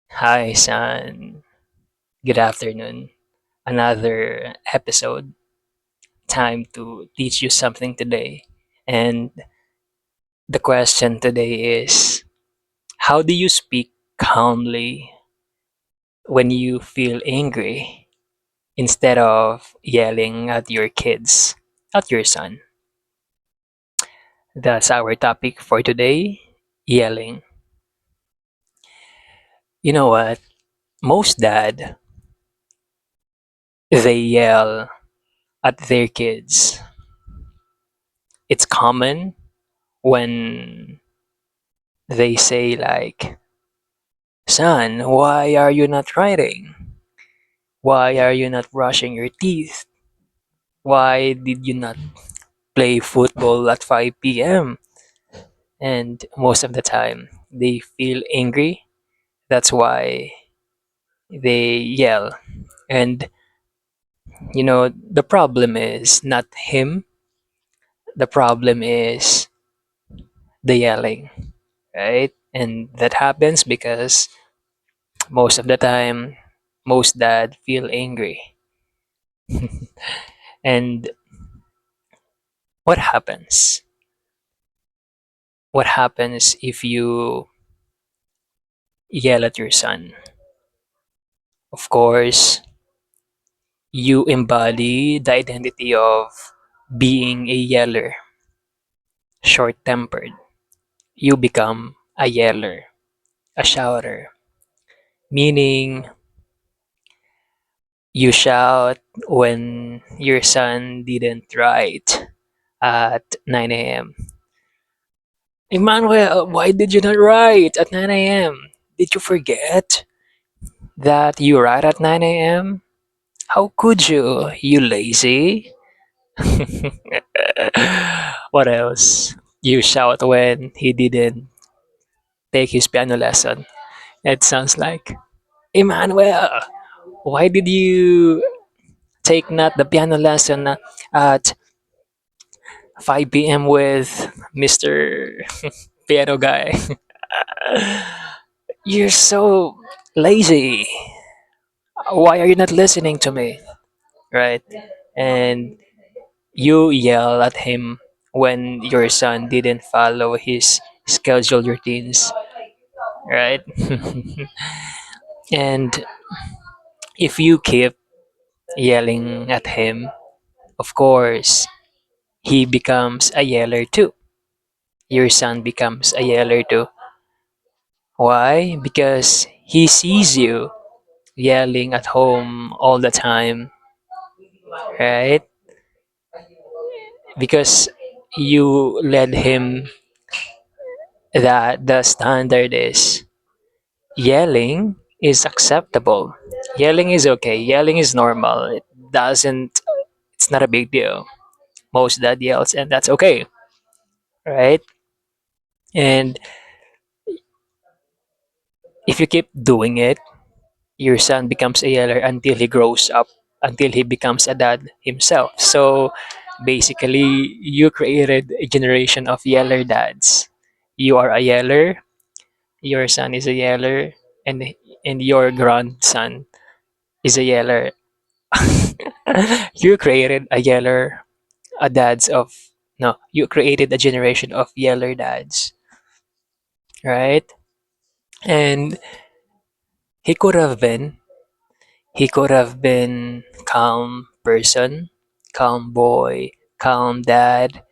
Hi, son. Good afternoon. Another episode. Time to teach you something today. And the question today is, how do you speak calmly when you feel angry instead of yelling at your kids, at your son? That's our topic for today, yelling. You know what? Most dad, they yell at their kids. It's common when they say like, "Son, why are you not writing? Why are you not brushing your teeth? Why did you not play football at 5 p.m.?" And most of the time, they feel angry. That's why they yell. And the problem is not him. The problem is the yelling, right? And that happens because most of the time, most dad feel angry. And what happens? What happens if you yell at your son? Of course, you embody the identity of being a yeller, short tempered. You become a yeller, a shouter, meaning you shout when your son didn't write at 9 a.m. Emmanuel, why did you not write at 9 a.m.? Did you forget that you write at 9 a.m.? How could you, you lazy? What else? You shout when he didn't take his piano lesson. It sounds like, Emmanuel, why did you take not the piano lesson at 5 p.m. with Mr. Piano Guy? You're so lazy. Why are you not listening to me? Right? And you yell at him when your son didn't follow his scheduled routines, right? And if you keep yelling at him, of course, he becomes a yeller too. Your son becomes a yeller too. Why? Because he sees you yelling at home all the time, right? Because you led him that the standard is yelling is acceptable. Yelling is okay. Yelling is normal. Doesn't it's not a big deal. Most dad yells and that's okay, right? And if you keep doing it, your son becomes a yeller until he grows up, until he becomes a dad himself. So basically, you created a generation of yeller dads. You are a yeller, your son is a yeller, and your grandson is a yeller. You created a yeller, a dads of no, you created a generation of yeller dads, right? And he could have been he could have been calm person, calm boy, calm dad,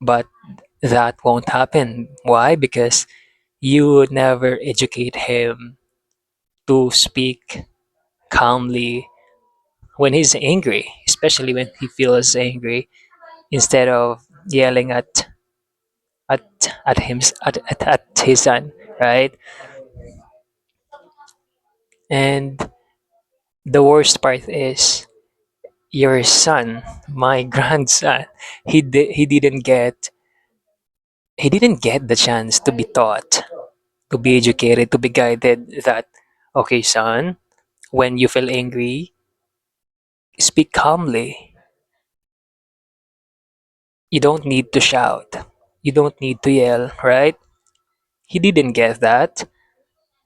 but that won't happen. Why? Because you would never educate him to speak calmly when he's angry, especially when he feels angry, instead of yelling at at his son, right? And the worst part is your son, my grandson, he didn't get the chance to be taught, to be educated, to be guided that okay, son, when you feel angry, speak calmly. You don't need to shout. You don't need to yell, right? He didn't get that,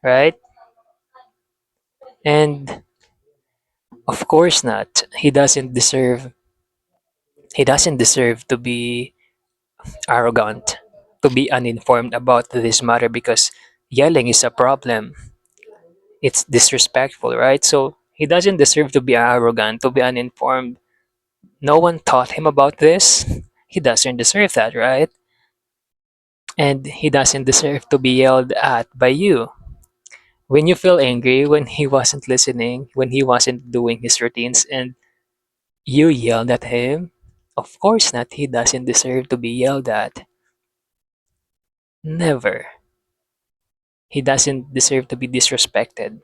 right? And of course not. He doesn't deserve to be arrogant, to be uninformed about this matter because yelling is a problem. It's disrespectful, right? So he doesn't deserve to be arrogant, to be uninformed. No one taught him about this. He doesn't deserve that, right? And he doesn't deserve to be yelled at by you. When you feel angry, when he wasn't listening, when he wasn't doing his routines, and you yelled at him, of course not. He doesn't deserve to be yelled at. Never. He doesn't deserve to be disrespected.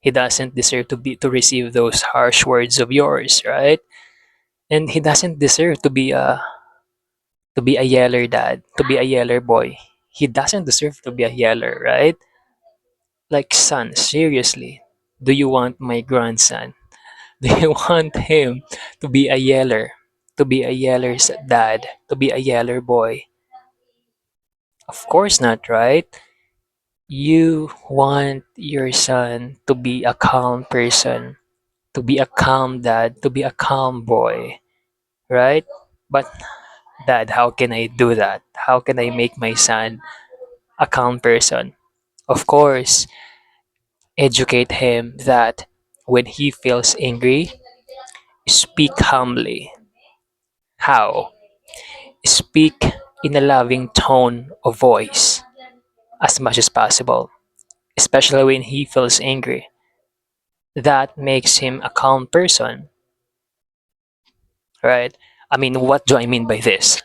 He doesn't deserve to receive those harsh words of yours, right? And he doesn't deserve to be a yeller dad, to be a yeller boy. He doesn't deserve to be a yeller, right? Like, son, seriously, do you want my grandson? Do you want him to be a yeller? To be a yeller's dad? To be a yeller boy? Of course not, right? You want your son to be a calm person, to be a calm dad, to be a calm boy, right? But, dad, how can I do that? How can I make my son a calm person? Of course, educate him that when he feels angry, speak calmly. How? Speak in a loving tone of voice as much as possible, especially when he feels angry. That makes him a calm person, right? I mean, what do I mean by this?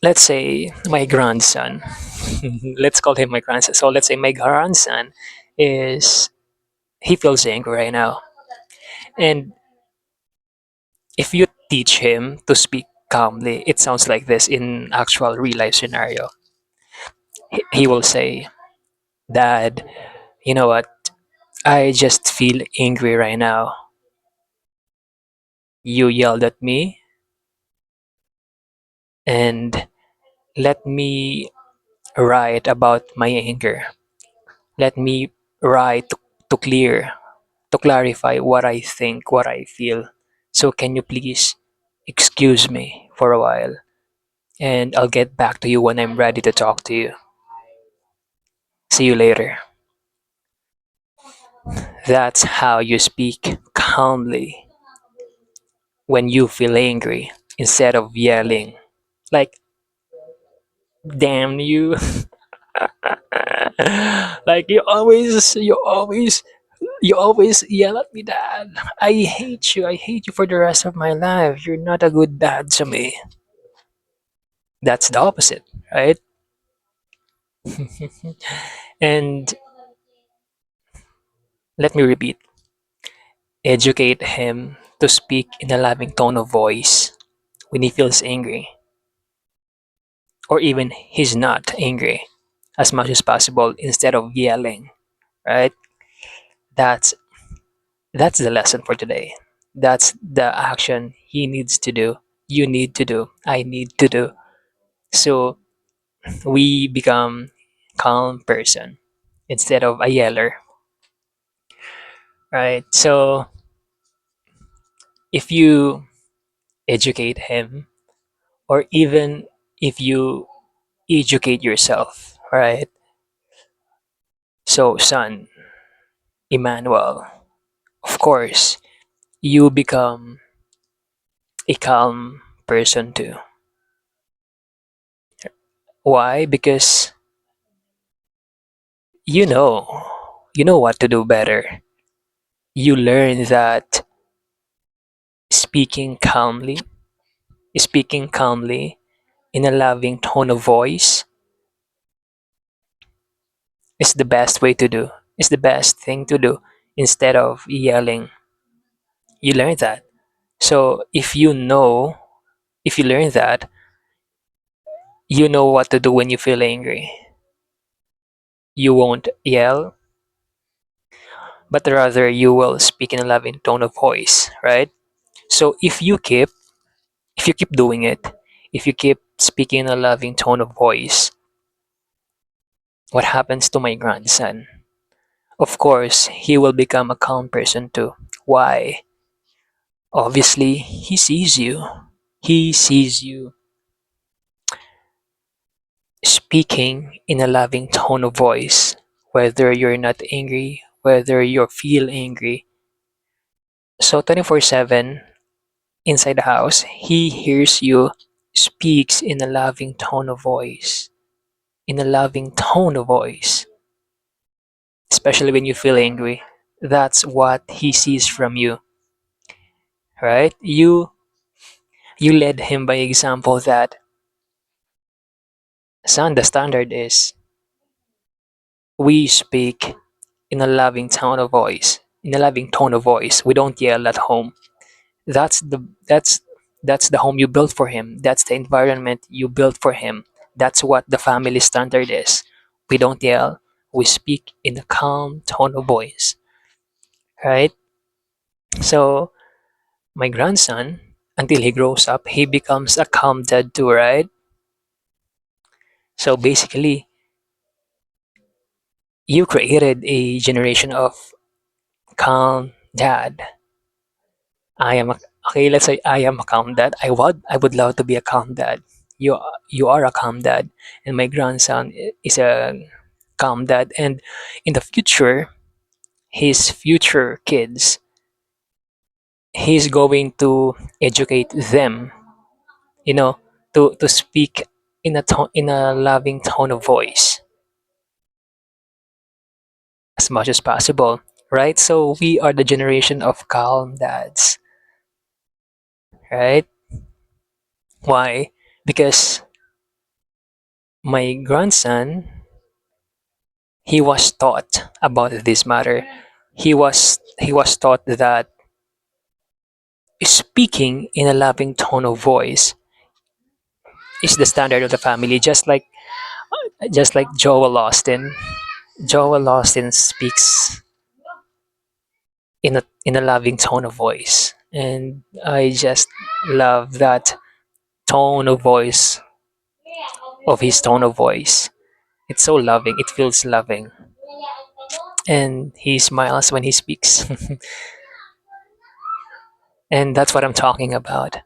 Let's say my grandson, let's call him my grandson. So let's say my grandson is, he feels angry right now. And if you teach him to speak calmly, it sounds like this in actual real life scenario. He will say, Dad, you know what? I just feel angry right now. You yelled at me, and let me write about my anger. Let me write to clarify what I think, what I feel. So can you please excuse me for a while? And I'll get back to you when I'm ready to talk to you. See you later. That's how you speak calmly when you feel angry instead of yelling. Like, damn you. Like, you always yell at me, dad. I hate you. I hate you for the rest of my life. You're not a good dad to me. That's the opposite, right? And let me repeat, educate him to speak in a loving tone of voice when he feels angry, or even he's not angry, as much as possible instead of yelling, right? That's that's the lesson for today. That's the action he needs to do, you need to do, I need to do. So we become calm person instead of a yeller, right? So if you educate him, or even if you educate yourself, right? So, son, Emmanuel, of course, you become a calm person too. Why? Because you know, you know what to do better. You learn that speaking calmly, speaking calmly in a loving tone of voice is the best way to do, is the best thing to do instead of yelling. You learn that. So if you learn that, you know what to do when you feel angry. You won't yell, but rather you will speak in a loving tone of voice, right? So if you keep doing it, if you keep speaking in a loving tone of voice, what happens to my grandson? Of course, he will become a calm person too. Why? Obviously, he sees you. He sees you speaking in a loving tone of voice, whether you're not angry, whether you feel angry. So 24/7 inside the house, he hears you speaks in a loving tone of voice, in a loving tone of voice, especially when you feel angry. That's what he sees from you, right? You led him by example that, son, the standard is we speak in a loving tone of voice. In a loving tone of voice. We don't yell at home. That's the that's that's the home you built for him. That's the environment you built for him. That's what the family standard is. We don't yell. We speak in a calm tone of voice. Right? So my grandson, until he grows up, he becomes a calm dad too, right? So basically, you created a generation of calm dad. I am a, okay, let's say I am a calm dad. I would love to be a calm dad. You are a calm dad, and my grandson is a calm dad. And in the future, his future kids, he's going to educate them, you know, to speak in a loving tone of voice as much as possible, right? So we are the generation of calm dads, right? Why? Because my grandson, he was taught about this matter. He was taught that speaking in a loving tone of voice is the standard of the family, just like Joel Austin. Joel Austin speaks in a loving tone of voice, and I just love that tone of voice of his tone of voice. It's so loving. It feels loving, and he smiles when he speaks, and that's what I'm talking about.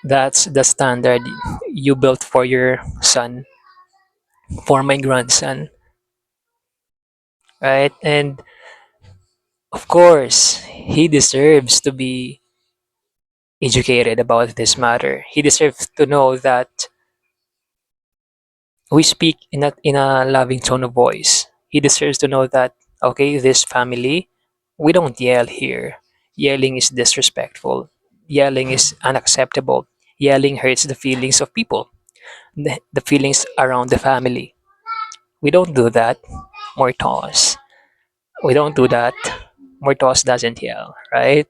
That's the standard you built for your son, for my grandson, right? And of course, he deserves to be educated about this matter. He deserves to know that we speak in a loving tone of voice. He deserves to know that, okay, this family, we don't yell here. Yelling is disrespectful. Yelling is unacceptable. Yelling hurts the feelings of people, the feelings around the family. We don't do that. Mortos. We don't do that. Mortos doesn't yell, right?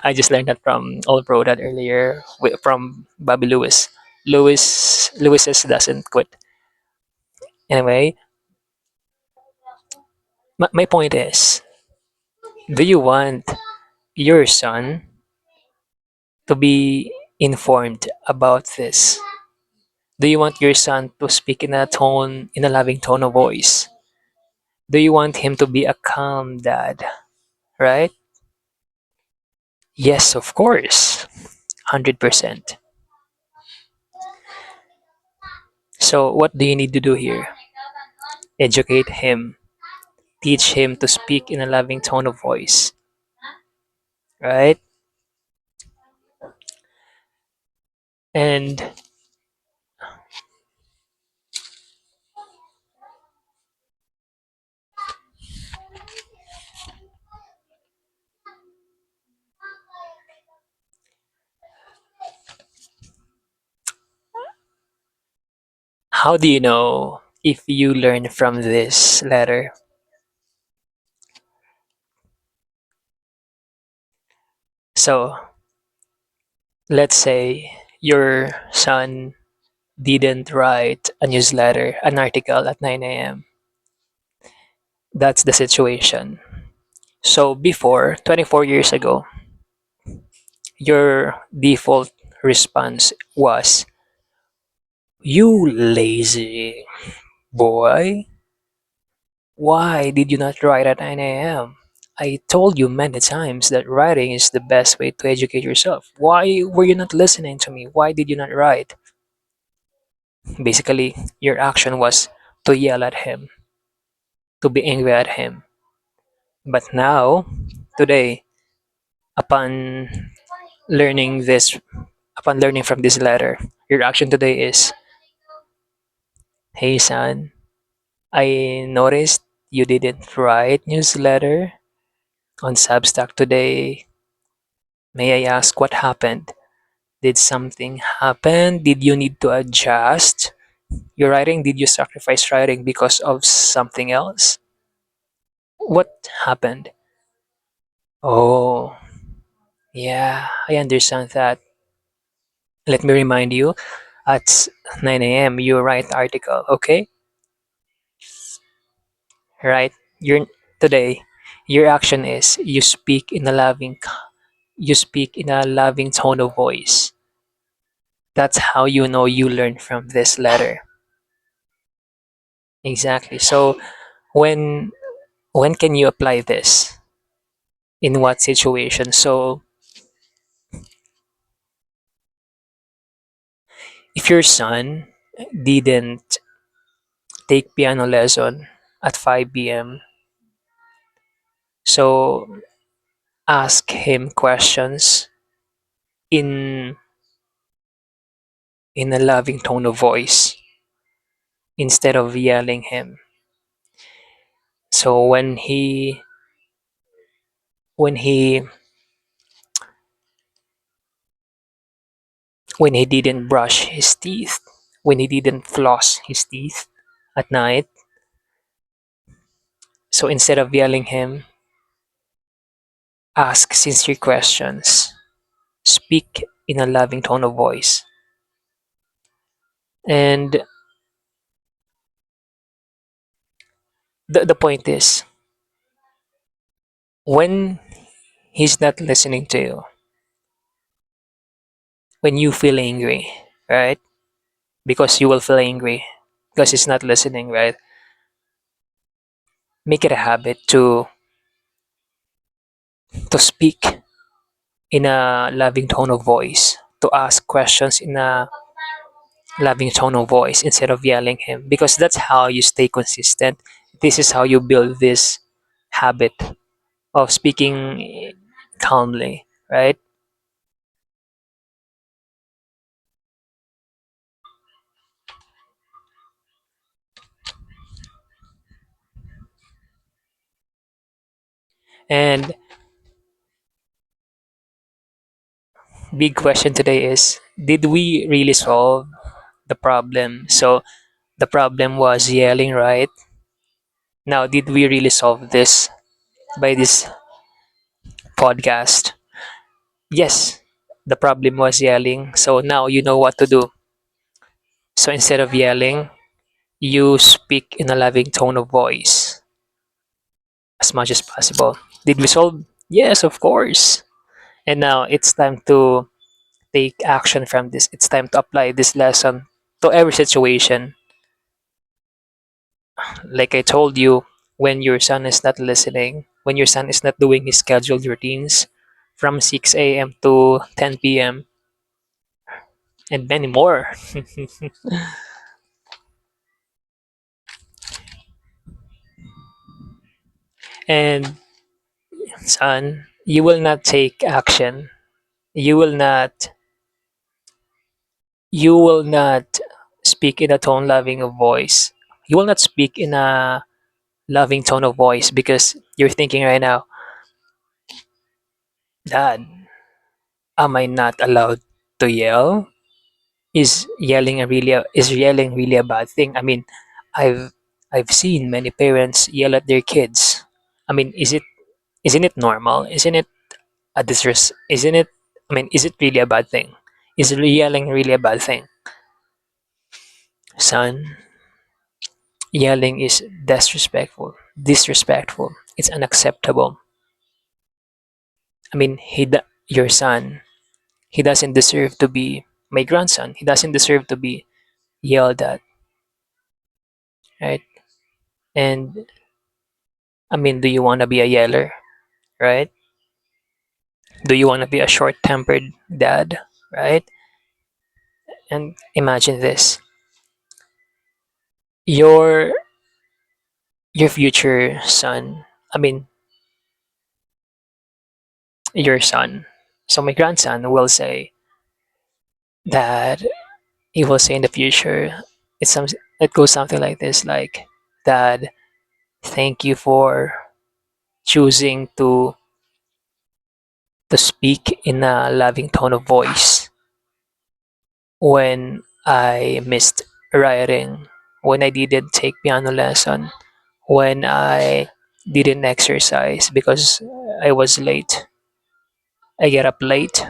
I just learned that from Old Bro that earlier from Bobby Lewis. Lewis's doesn't quit. Anyway, my point is, do you want your son to be informed about this? Do you want your son to speak in a loving tone of voice? Do you want him to be a calm dad, right? Yes, of course. 100%. So, what do you need to do here? Educate him, teach him to speak in a loving tone of voice, right? And how do you know if you learn from this letter? So, let's say your son didn't write a newsletter, an article at 9 a.m. That's the situation. So, before, 24 years ago, your default response was, "You lazy boy." Why did you not write at 9 a.m.? I told you many times that writing is the best way to educate yourself. Why were you not listening to me? Why did you not write? Basically, your action was to yell at him, to be angry at him. But now, today, upon learning this, upon learning from this letter, your action today is, hey son, I noticed you didn't write newsletter on Substack today. May I ask what happened? Did something happen? Did you need to adjust your writing? Did you sacrifice writing because of something else? What happened? Oh, yeah, I understand that. Let me remind you, at 9 a.m. you write article, okay? Right? Your today, your action is you speak in a loving tone of voice. That's how you know you learn from this letter. Exactly. So when when can you apply this? In what situation? So if your son didn't take piano lesson at 5 p.m., so ask him questions in in a loving tone of voice instead of yelling him. So when he when he didn't brush his teeth, when he didn't floss his teeth at night, so instead of yelling him, ask sincere questions. Speak in a loving tone of voice. And the point is, when he's not listening to you, when you feel angry, right? Because you will feel angry because he's not listening, right? Make it a habit to speak in a loving tone of voice, to ask questions in a loving tone of voice instead of yelling him, because that's how you stay consistent. This is how you build this habit of speaking calmly, right? And big question today is, did we really solve the problem? So the problem was yelling, right? Now, did we really solve this by this podcast? Yes, the problem was yelling. So now you know what to do. So instead of yelling, you speak in a loving tone of voice as much as possible. Did we solve? Yes, of course. And now it's time to take action from this. It's time to apply this lesson to every situation. Like I told you, when your son is not listening, when your son is not doing his scheduled routines from 6 a.m. to 10 p.m., and many more. And son, you will not take action. You will not you will not speak in a tone loving of voice. You will not speak in a loving tone of voice because you're thinking right now, Dad, am I not allowed to yell? Is yelling really a bad thing? I mean, I've I've seen many parents yell at their kids. I mean, isn't it normal? Isn't it a disres? Isn't it? I mean, is it really a bad thing? Is yelling really a bad thing? Son, yelling is disrespectful. Disrespectful. It's unacceptable. I mean, your son, he doesn't deserve to be my grandson. He doesn't deserve to be yelled at, right? And I mean, do you want to be a yeller, right? Do you want to be a short-tempered dad, right? And imagine this: your your future son. I mean, your son. So my grandson will say that he will say in the future, it's some it goes something like this, like, Dad, thank you for choosing to speak in a loving tone of voice when I missed writing, when I didn't take piano lesson, when I didn't exercise because I was late. I get up late.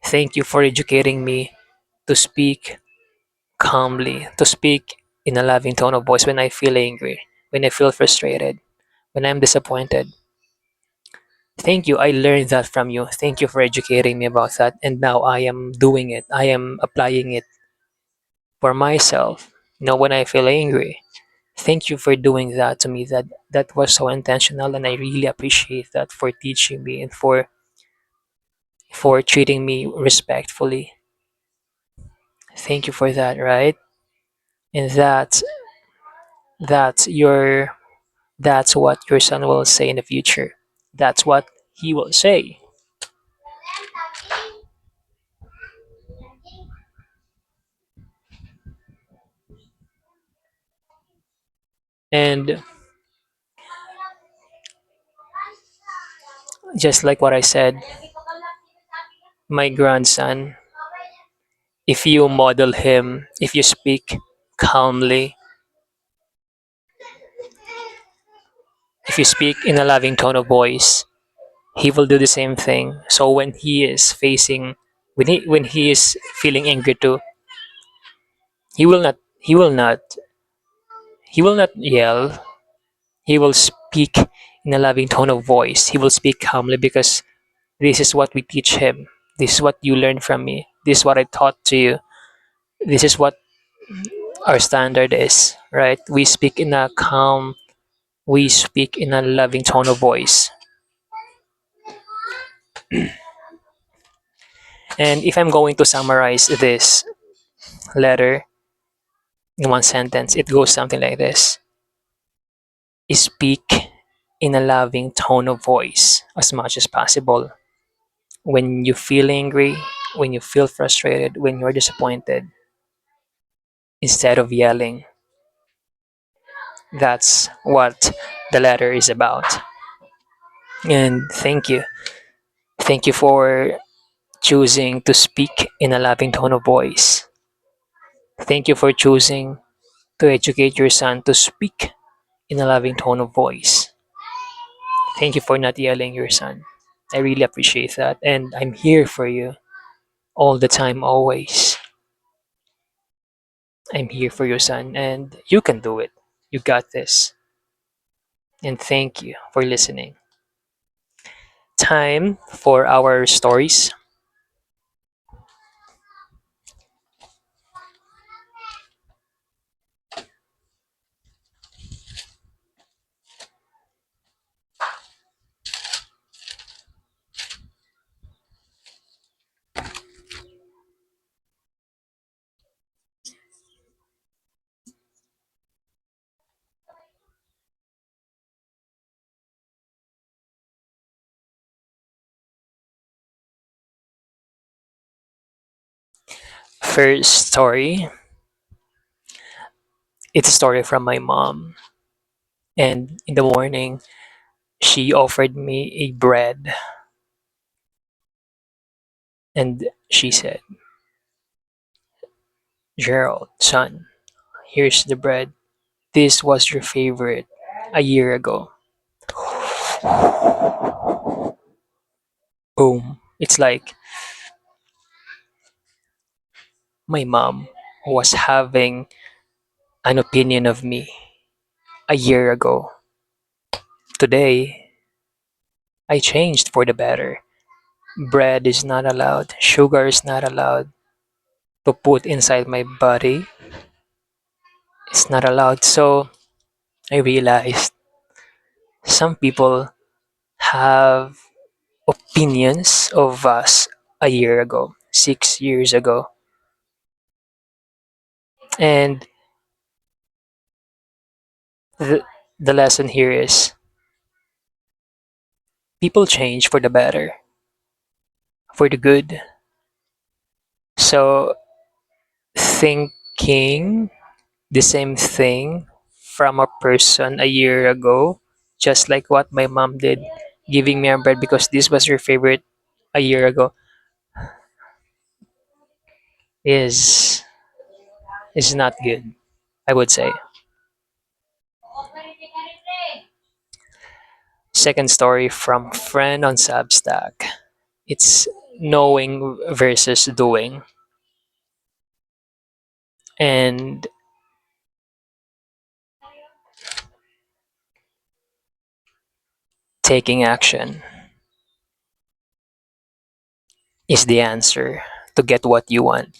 Thank you for educating me to speak calmly, to speak in a loving tone of voice when I feel angry, when I feel frustrated, when I'm disappointed. Thank you. I learned that from you. Thank you for educating me about that. And now I am doing it. I am applying it for myself. When I feel angry. Thank you for doing that to me. That was so intentional, and I really appreciate that for teaching me and for treating me respectfully. Thank you for that, right? And that's your that's what your son will say in the future. That's what he will say. And just like what I said, my grandson, if you model him, if you speak calmly, if you speak in a loving tone of voice, he will do the same thing. So when he is feeling angry too, he will not he will not he will not yell. He will speak in a loving tone of voice. He will speak calmly because this is what we teach him. This is what you learn from me. This is what I taught to you. This is what our standard is, right? We speak in a loving tone of voice. And if I'm going to summarize this letter in one sentence, it goes something like this: speak in a loving tone of voice as much as possible. When you feel angry, when you feel frustrated, when you're disappointed, instead of yelling. That's what the letter is about. And thank you. Thank you for choosing to speak in a loving tone of voice. Thank you for choosing to educate your son to speak in a loving tone of voice. Thank you for not yelling your son. I really appreciate that. And I'm here for you all the time, always. I'm here for your son, and you can do it. You got this. And thank you for listening. Time for our stories. First story, it's a story from my mom. And in the morning, she offered me a bread. And she said, Gerald, son, here's the bread. This was your favorite a year ago. Boom. It's like my mom was having an opinion of me a year ago. Today, I changed for the better. Bread is not allowed, sugar is not allowed to put inside my body. It's not allowed. So I realized Some people have opinions of us a year ago, 6 years ago, and the, the lesson here is people change for the better, for the good. So thinking the same thing from a person a year ago, just like what my mom did, giving me a bread because this was her favorite a year ago, is is not good, I would say. Second story from friend on Substack. It's knowing versus doing, and taking action is the answer to get what you want.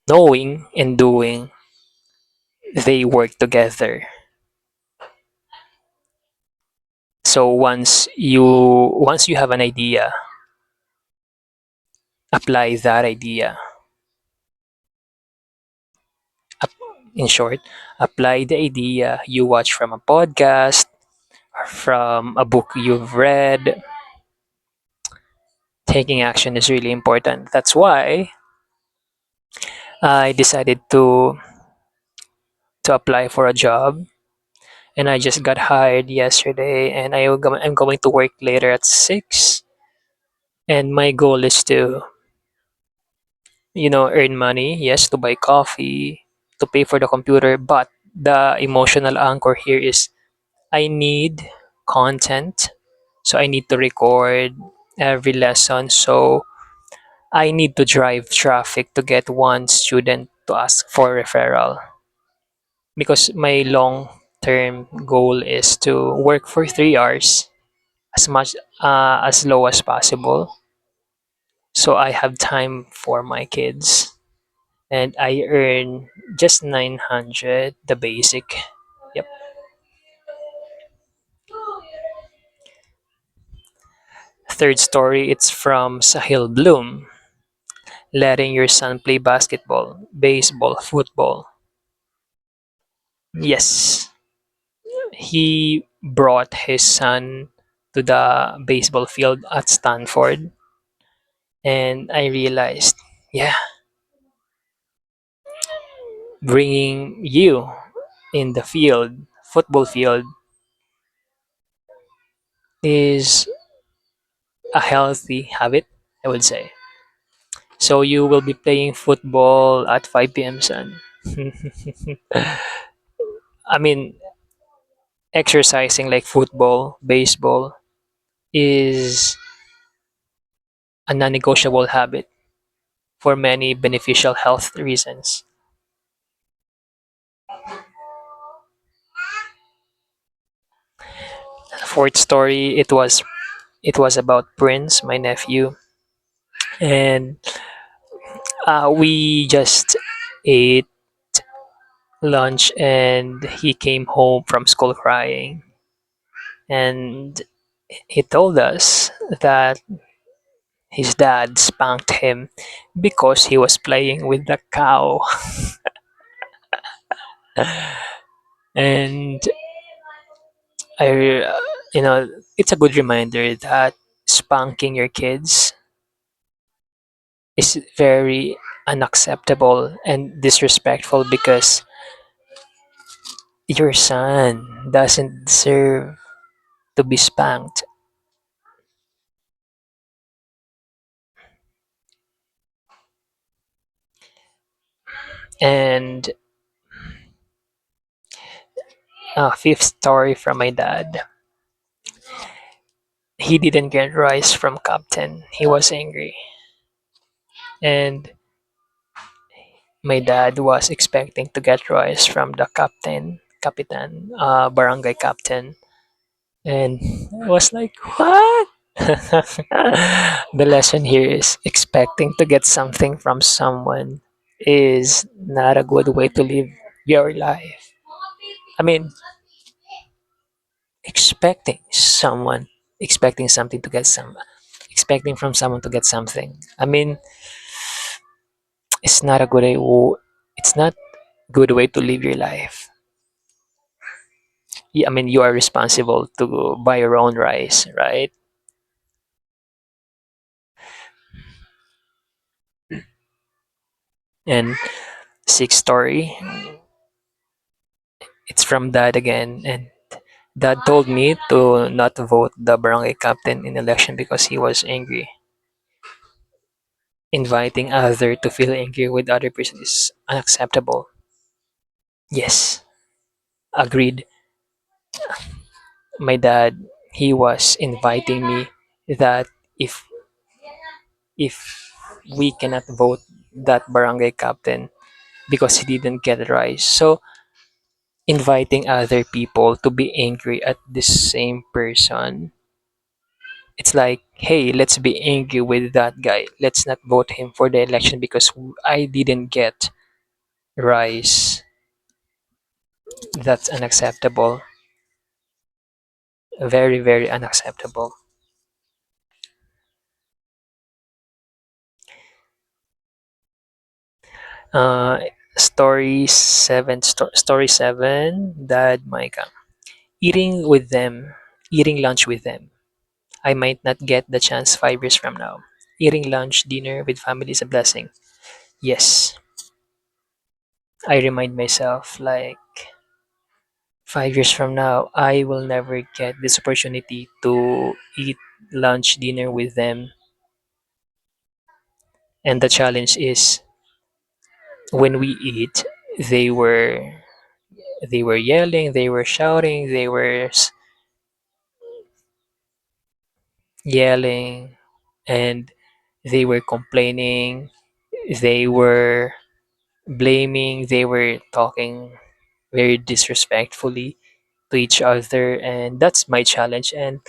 Knowing and doing, they work together. So once you have an idea, apply that idea. In short, apply the idea you watch from a podcast, from a book you've read. Taking action is really important. That's why I decided to apply for a job, and I just got hired yesterday, and I'm going to work later at 6, and my goal is to earn money, yes, to buy coffee, to pay for the computer, but the emotional anchor here is I need content. So I need to record every lesson. So I need to drive traffic to get one student to ask for referral. Because my long term goal is to work for 3 hours, as much as low as possible. So I have time for my kids, and I earn just 900, the basic. Yep. Third story, it's from Sahil Bloom. Letting your son play basketball, baseball, football. Yes, he brought his son to the baseball field at Stanford, and I realized, yeah, bringing you in the field, football field, is a healthy habit, I would say. So you will be playing football at 5 p.m., son. I mean, exercising like football, baseball is a non-negotiable habit for many beneficial health reasons. Fourth story, it was about Prince, my nephew, and we just ate lunch, and he came home from school crying, and he told us that his dad spanked him because he was playing with the cow. And I, you know, it's a good reminder that spanking your kids is very unacceptable and disrespectful because your son doesn't deserve to be spanked. And fifth story from my dad. He didn't get rice from Captain. He was angry. And my dad was expecting to get rice from the barangay captain. And I was like, what? The lesson here is expecting to get something from someone is not a good way to live your life. I mean, expecting someone, expecting something to get some, expecting from someone to get something. I mean, it's not a good way. It's not good way to live your life. I mean, you are responsible to buy your own rice, right? And sixth story, it's from dad again, and dad told me to not vote the barangay captain in election because he was angry. Inviting other to feel angry with other person is unacceptable. Yes, agreed. My dad, he was inviting me that if if we cannot vote that barangay captain because he didn't get rice. So inviting other people to be angry at the same person, it's like, hey, let's be angry with that guy. Let's not vote him for the election because I didn't get rice. That's unacceptable. Very, very unacceptable. Uh, story seven. Dad, Micah. Eating with them, eating lunch with them. I might not get the chance 5 years from now. Eating lunch, dinner with family is a blessing. Yes, I remind myself like 5 years from now, I will never get this opportunity to eat lunch, dinner with them. And the challenge is when we eat, they were they were yelling, they were shouting, they were yelling, and they were complaining, they were blaming, they were talking very disrespectfully to each other, and that's my challenge. And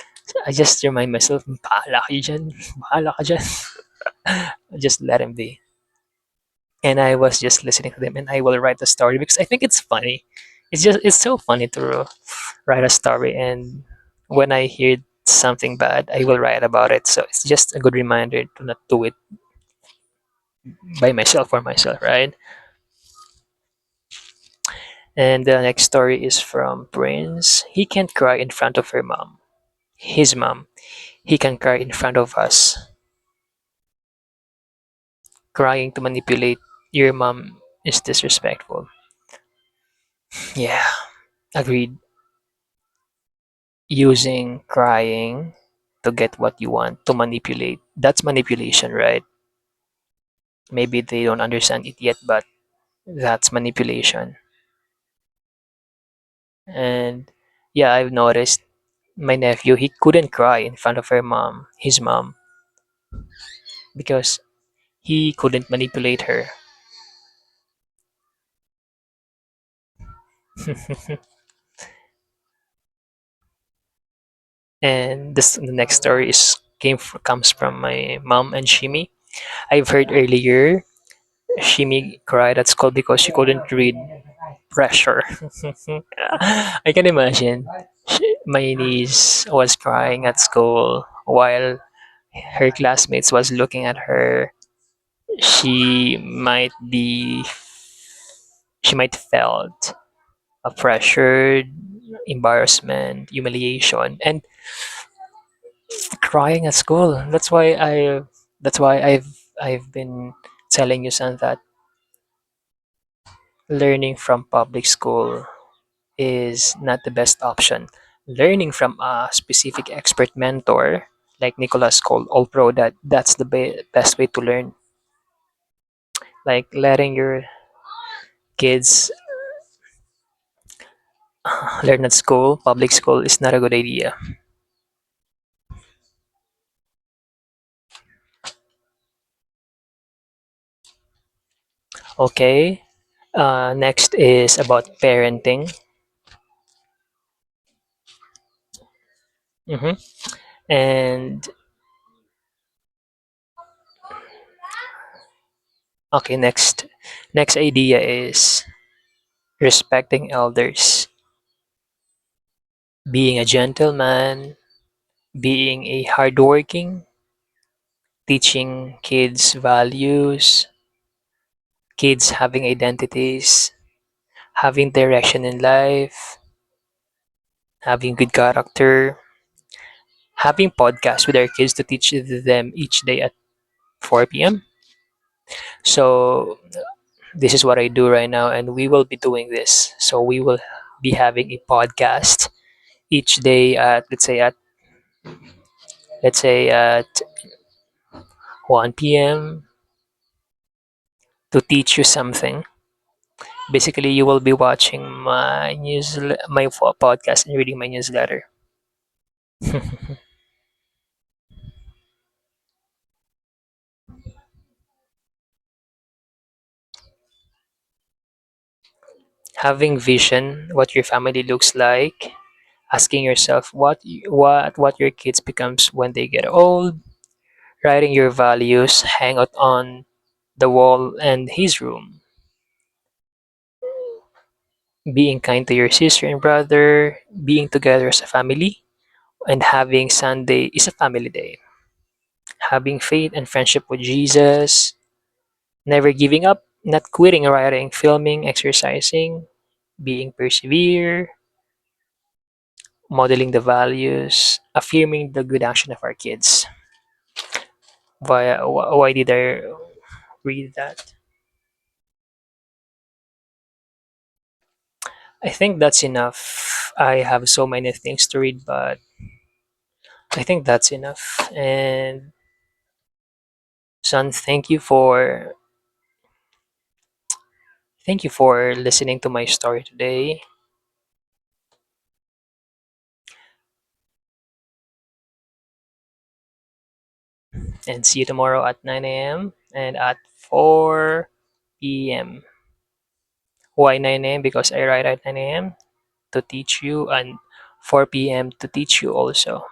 I just remind myself, bahala kayo dyan, bahala ka dyan. Just let him be. And I was just listening to them, and I will write the story because I think it's funny. It's so funny to write a story, and when I hear something bad, I will write about it. So it's just a good reminder to not do it by myself for myself, right? And the next story is from Prince. He can't cry in front of her mom. His mom. He can cry in front of us. Crying to manipulate your mom is disrespectful. Yeah, agreed. Using crying to get what you want to manipulate. That's manipulation, right? Maybe they don't understand it yet, but that's manipulation. And yeah, I've noticed my nephew, he couldn't cry in front of his mom, because he couldn't manipulate her. And the next story comes from my mom and Shimi. I've heard earlier Shimi cried at school because she couldn't read pressure. I can imagine. My niece was crying at school while her classmates was looking at her. She might be she might felt a pressured, embarrassment, humiliation, and crying at school. That's why I've been telling you, son, that learning from public school is not the best option. Learning from a specific expert mentor like Nicholas called All Pro, that's the best way to learn. Like letting your kids learn at school, public school is not a good idea. Okay. Next is about parenting. hmm And okay, next idea is respecting elders. being a gentleman, being a hardworking, teaching kids values, kids having identities, having direction in life, having good character, having podcasts with our kids to teach them each day at 4 p.m. So this is what I do right now, and we will be doing this. So we will be having a podcast each day at let's say at 1 p.m. to teach you something. Basically, you will be watching my podcast and reading my newsletter. Having vision, what your family looks like, asking yourself what your kids becomes when they get old, writing your values, hang out on the wall and his room, being kind to your sister and brother, being together as a family, and having Sunday is a family day. Having faith and friendship with Jesus, never giving up, not quitting writing, filming, exercising, being persevere, modeling the values, affirming the good action of our kids. Why did I read that? I think that's enough. I have so many things to read, but I think that's enough. And son, thank you for listening to my story today. And see you tomorrow at 9 a.m. and at 4 p.m. Why 9 a.m.? Because I write at 9 a.m. to teach you and 4 p.m. to teach you also.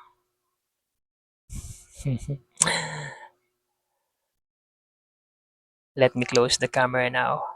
Let me close the camera now.